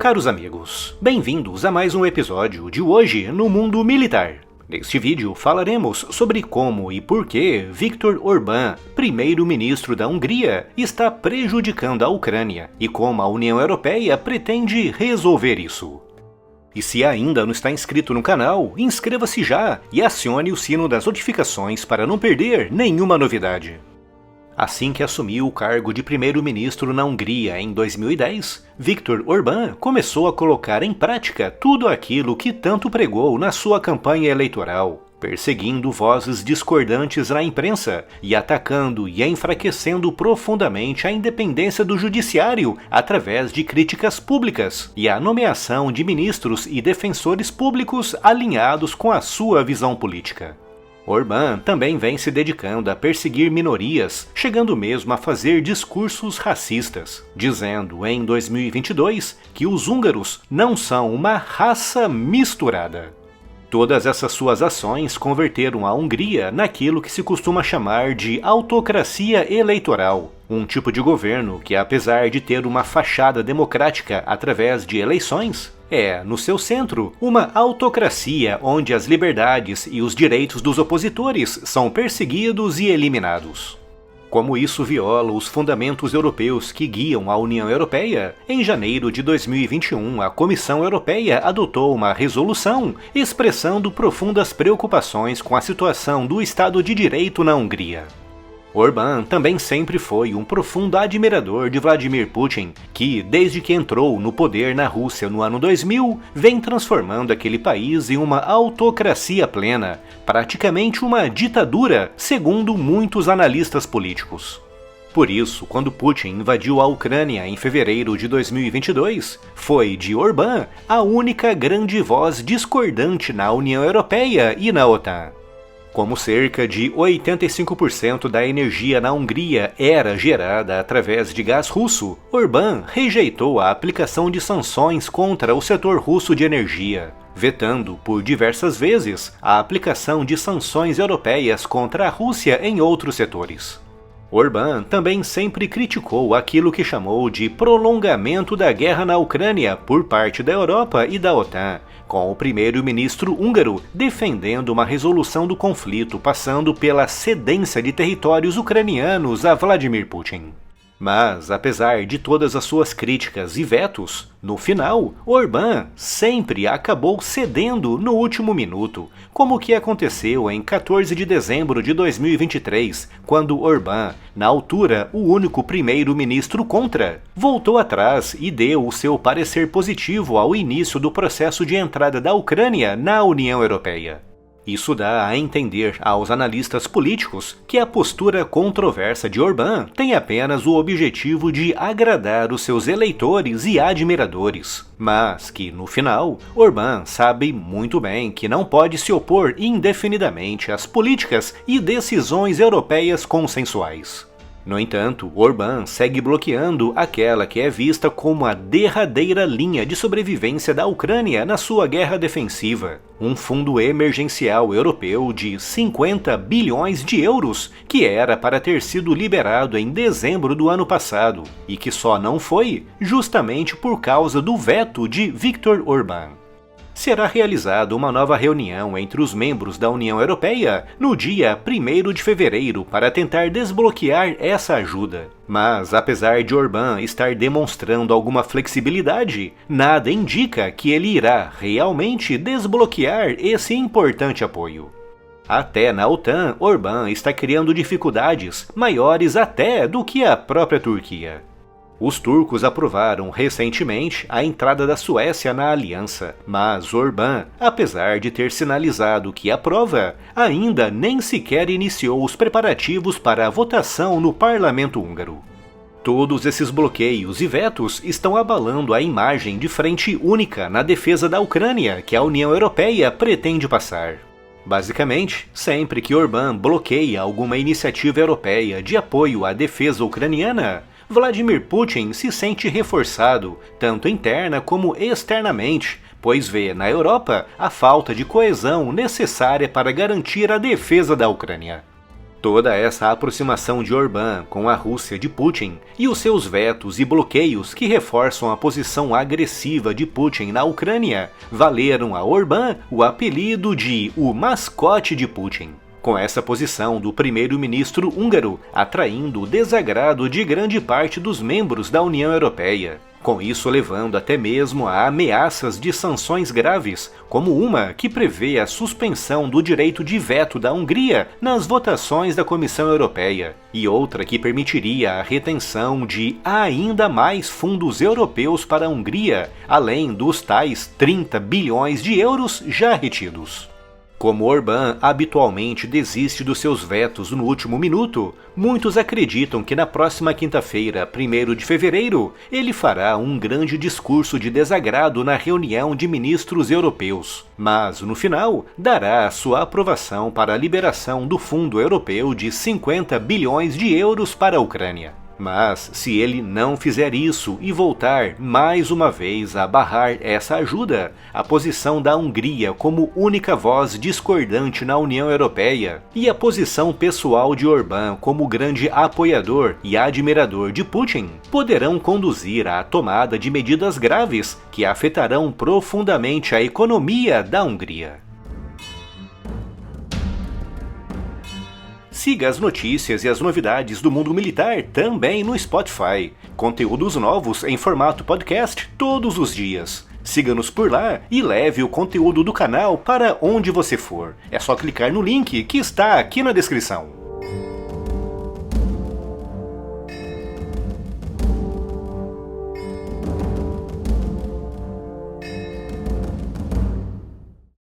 caros amigos, bem-vindos a mais um episódio de Hoje no Mundo Militar. Neste vídeo falaremos sobre como e por que Viktor Orbán, primeiro-ministro da Hungria, está prejudicando a Ucrânia e como a União Europeia pretende resolver isso. E se ainda não está inscrito no canal, inscreva-se já e acione o sino das notificações para não perder nenhuma novidade. Assim que assumiu o cargo de primeiro-ministro na Hungria em 2010, Viktor Orbán começou a colocar em prática tudo aquilo que tanto pregou na sua campanha eleitoral, perseguindo vozes discordantes na imprensa e atacando e enfraquecendo profundamente a independência do judiciário através de críticas públicas e a nomeação de ministros e defensores públicos alinhados com a sua visão política. Orbán também vem se dedicando a perseguir minorias, chegando mesmo a fazer discursos racistas, dizendo em 2022 que os húngaros não são uma raça misturada. Todas essas suas ações converteram a Hungria naquilo que se costuma chamar de autocracia eleitoral, um tipo de governo que, apesar de ter uma fachada democrática através de eleições, é, no seu centro, uma autocracia onde as liberdades e os direitos dos opositores são perseguidos e eliminados. Como isso viola os fundamentos europeus que guiam a União Europeia, em janeiro de 2021 a Comissão Europeia adotou uma resolução expressando profundas preocupações com a situação do Estado de Direito na Hungria. Orbán também sempre foi um profundo admirador de Vladimir Putin, que, desde que entrou no poder na Rússia no ano 2000, vem transformando aquele país em uma autocracia plena, praticamente uma ditadura, segundo muitos analistas políticos. Por isso, quando Putin invadiu a Ucrânia em fevereiro de 2022, foi de Orbán a única grande voz discordante na União Europeia e na OTAN. Como cerca de 85% da energia na Hungria era gerada através de gás russo, Orbán rejeitou a aplicação de sanções contra o setor russo de energia, vetando por diversas vezes a aplicação de sanções europeias contra a Rússia em outros setores. Orbán também sempre criticou aquilo que chamou de prolongamento da guerra na Ucrânia por parte da Europa e da OTAN, com o primeiro-ministro húngaro defendendo uma resolução do conflito passando pela cedência de territórios ucranianos a Vladimir Putin. Mas, apesar de todas as suas críticas e vetos, no final, Orbán sempre acabou cedendo no último minuto, como o que aconteceu em 14 de dezembro de 2023, quando Orbán, na altura o único primeiro-ministro contra, voltou atrás e deu o seu parecer positivo ao início do processo de entrada da Ucrânia na União Europeia. Isso dá a entender aos analistas políticos que a postura controversa de Orbán tem apenas o objetivo de agradar os seus eleitores e admiradores, mas que, no final, Orbán sabe muito bem que não pode se opor indefinidamente às políticas e decisões europeias consensuais. No entanto, Orbán segue bloqueando aquela que é vista como a derradeira linha de sobrevivência da Ucrânia na sua guerra defensiva, um fundo emergencial europeu de 50 bilhões de euros que era para ter sido liberado em dezembro do ano passado e que só não foi justamente por causa do veto de Viktor Orbán. Será realizada uma nova reunião entre os membros da União Europeia no dia 1º de fevereiro para tentar desbloquear essa ajuda. Mas, apesar de Orbán estar demonstrando alguma flexibilidade, nada indica que ele irá realmente desbloquear esse importante apoio. Até na OTAN, Orbán está criando dificuldades maiores até do que a própria Turquia. Os turcos aprovaram recentemente a entrada da Suécia na aliança, mas Orbán, apesar de ter sinalizado que aprova, ainda nem sequer iniciou os preparativos para a votação no parlamento húngaro. Todos esses bloqueios e vetos estão abalando a imagem de frente única na defesa da Ucrânia que a União Europeia pretende passar. Basicamente, sempre que Orbán bloqueia alguma iniciativa europeia de apoio à defesa ucraniana, Vladimir Putin se sente reforçado, tanto interna como externamente, pois vê na Europa a falta de coesão necessária para garantir a defesa da Ucrânia. Toda essa aproximação de Orbán com a Rússia de Putin e os seus vetos e bloqueios que reforçam a posição agressiva de Putin na Ucrânia valeram a Orbán o apelido de o mascote de Putin. Com essa posição do primeiro-ministro húngaro atraindo o desagrado de grande parte dos membros da União Europeia. Com isso levando até mesmo a ameaças de sanções graves, como uma que prevê a suspensão do direito de veto da Hungria nas votações da Comissão Europeia, e outra que permitiria a retenção de ainda mais fundos europeus para a Hungria, além dos tais 30 bilhões de euros já retidos. Como Orbán habitualmente desiste dos seus vetos no último minuto, muitos acreditam que na próxima quinta-feira, 1º de fevereiro, ele fará um grande discurso de desagrado na reunião de ministros europeus, mas no final dará a sua aprovação para a liberação do Fundo Europeu de 50 bilhões de euros para a Ucrânia. Mas, se ele não fizer isso e voltar mais uma vez a barrar essa ajuda, a posição da Hungria como única voz discordante na União Europeia e a posição pessoal de Orbán como grande apoiador e admirador de Putin poderão conduzir à tomada de medidas graves que afetarão profundamente a economia da Hungria. Siga as notícias e as novidades do mundo militar também no Spotify. Conteúdos novos em formato podcast todos os dias. Siga-nos por lá e leve o conteúdo do canal para onde você for. É só clicar no link que está aqui na descrição.